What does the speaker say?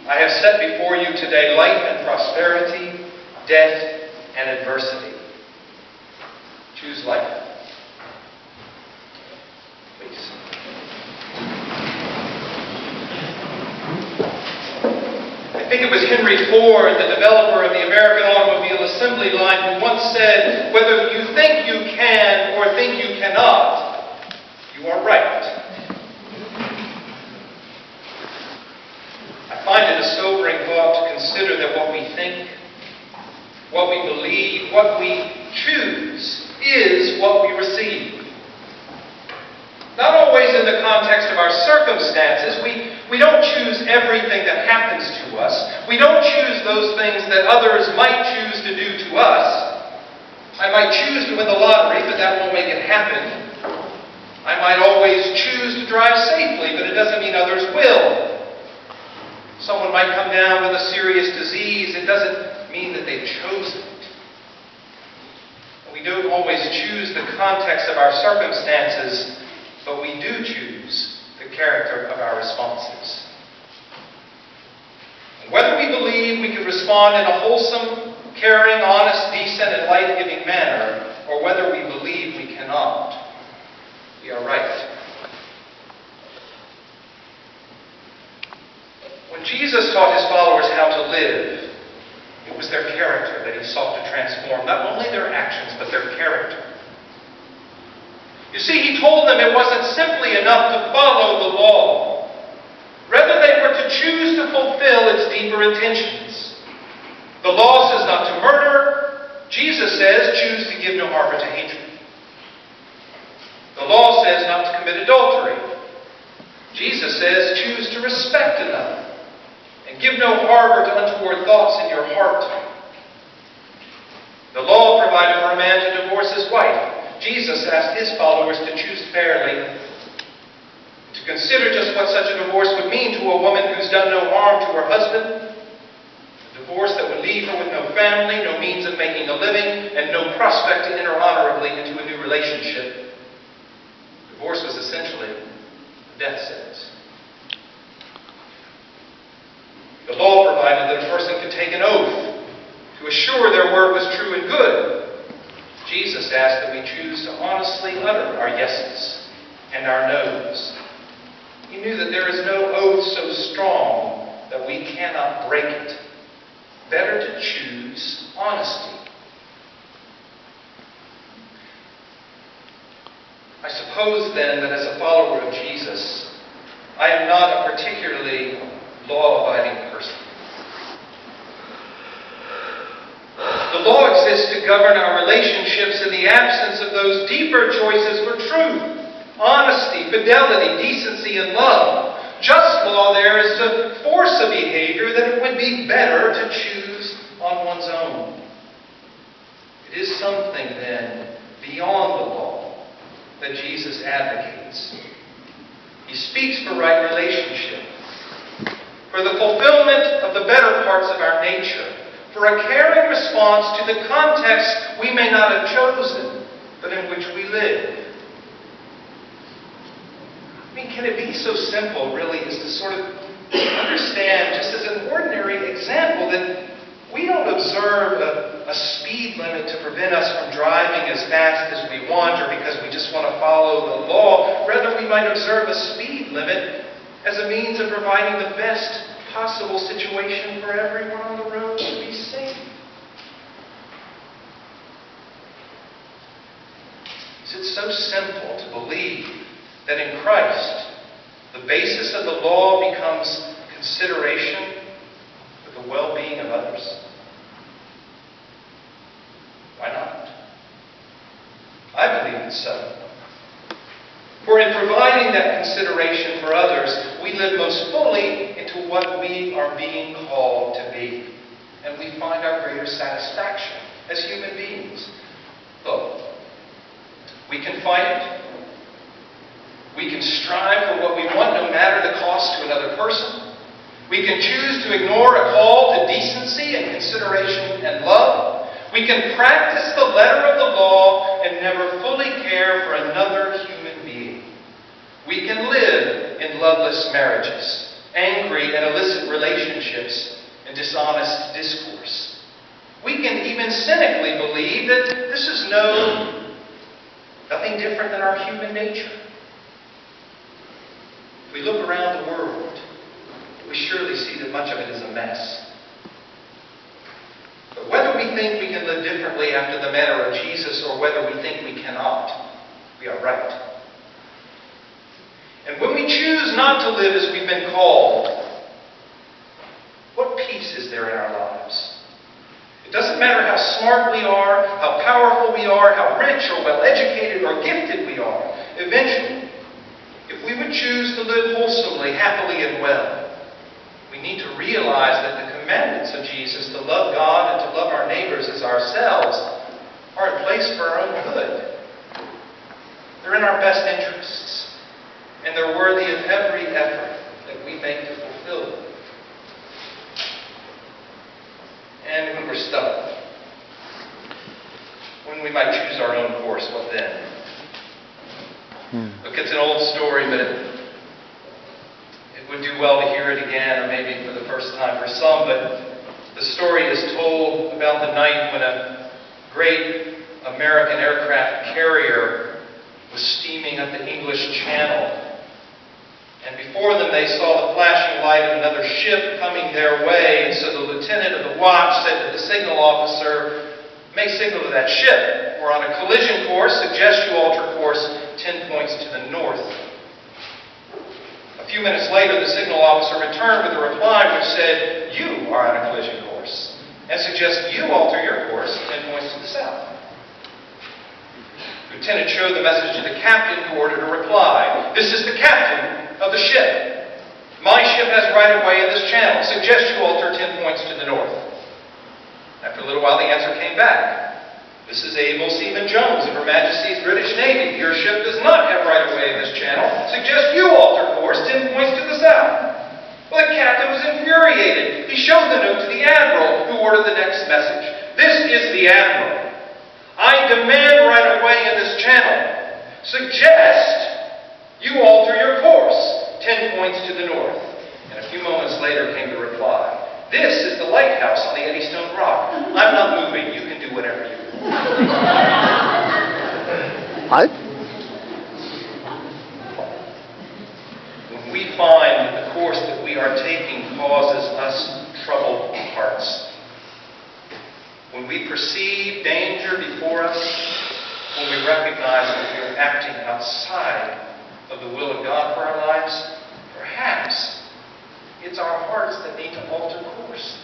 I have set before you today life and prosperity, death and adversity. Choose life. Please. I think it was Henry Ford, the developer of the American automobile assembly line, who once said, "Whether you think you can or think you cannot, you are right." I find it a sobering thought to consider that what we think, what we believe, what we choose is what we receive. Not always in the context of our circumstances. We don't choose everything that happens to us. We don't choose those things that others might choose to do to us. I might choose to win the lottery, but that won't make it happen. I might always choose to drive safely, but it doesn't mean others will. Someone might come down with a serious disease. It doesn't mean that they've chosen it. We don't always choose the context of our circumstances, but we do choose the character of our responses. And whether we believe we can respond in a wholesome, caring, honest, decent, and life-giving manner, or whether we believe we cannot, we are right. When Jesus taught his followers how to live, it was their character that he sought to transform. Not only their actions, but their character. You see, he told them it wasn't simply enough to follow the law. Rather, they were to choose to fulfill its deeper intentions. The law says not to murder. Jesus says, choose to give no harbor to hatred. The law says not to commit adultery. Jesus says, choose to respect another. And give no harbor to untoward thoughts in your heart. The law provided for a man to divorce his wife. Jesus asked his followers to choose fairly, to consider just what such a divorce would mean to a woman who's done no harm to her husband, a divorce that would leave her with no family, no means of making a living, and no prospect to enter honorably into a new relationship. Divorce was essentially a death sentence. The law provided that a person could take an oath to assure their word was true and good. Jesus asked that we choose to honestly utter our yeses and our nos. He knew that there is no oath so strong that we cannot break it. Better to choose honesty. I suppose then that as a follower of Jesus, I am not a particularly law-abiding person. The law exists to govern our relationships in the absence of those deeper choices for truth, honesty, fidelity, decency, and love. Just law there is to force a behavior that it would be better to choose on one's own. It is something, then, beyond the law that Jesus advocates. He speaks for right relationship, for the fulfillment of the better parts of our nature, for a caring response to the context we may not have chosen, but in which we live. I mean, can it be so simple, really, as to sort of understand, just as an ordinary example, that we don't observe a speed limit to prevent us from driving as fast as we want, or because we just want to follow the law. Rather, we might observe a speed limit as a means of providing the best possible situation for everyone on the road to be safe. Is it so simple to believe that in Christ, the basis of the law becomes consideration for the well-being of others? Why not? I believe it's so. For in providing that consideration for others, we live most fully into what we are being called to be. And we find our greater satisfaction as human beings. Look, we can fight. We can strive for what we want, no matter the cost to another person. We can choose to ignore a call to decency and consideration and love. We can practice the letter of the law and never fully care for another human being. We can live in loveless marriages, angry and illicit relationships and dishonest discourse. We can even cynically believe that this is nothing different than our human nature. If we look around the world, we surely see that much of it is a mess. But whether we think we can live differently after the manner of Jesus or whether we think we cannot, we are right. And when we choose not to live as we've been called, what peace is there in our lives? It doesn't matter how smart we are, how powerful we are, how rich or well-educated or gifted we are. Eventually, if we would choose to live wholesomely, happily, and well, we need to realize that the commandments of Jesus to love God and to love our neighbors as ourselves are in place for our own good. They're in our best interests, and they're worthy of every effort that we make to fulfill them. And when we're stuck, when we might choose our own course, what then? Look, it's an old story, but it would do well to hear it again, or maybe for the first time for some. But the story is told about the night when a great American aircraft carrier was steaming up the English Channel. And before them they saw the flashing light of another ship coming their way. And so the lieutenant of the watch said to the signal officer, "Make signal to that ship. We're on a collision course. Suggest you alter course 10 points to the north." A few minutes later, the signal officer returned with a reply which said, "You are on a collision course, and suggest you alter your course 10 points to the south." The lieutenant showed the message to the captain, who ordered a reply. "This is the captain of the ship. My ship has right of way in this channel. Suggest you alter 10 points to the north." After a little while, the answer came back. "This is Able Seaman Jones of Her Majesty's British Navy. Your ship does not have right of way in this channel. Suggest you alter course 10 points to the south." Well, the captain was infuriated. He showed the note to the admiral, who ordered the next message. "This is the admiral. I demand right of way in this channel. Suggest you alter your course 10 points to the north." And a few moments later came the reply. "This is the lighthouse on the Eddystone Rock. I'm not moving. You can do whatever you want." What? When we find that the course that we are taking causes us troubled hearts, when we perceive danger before us, when we recognize that we are acting outside of the will of God for our lives, perhaps it's our hearts that need to alter course.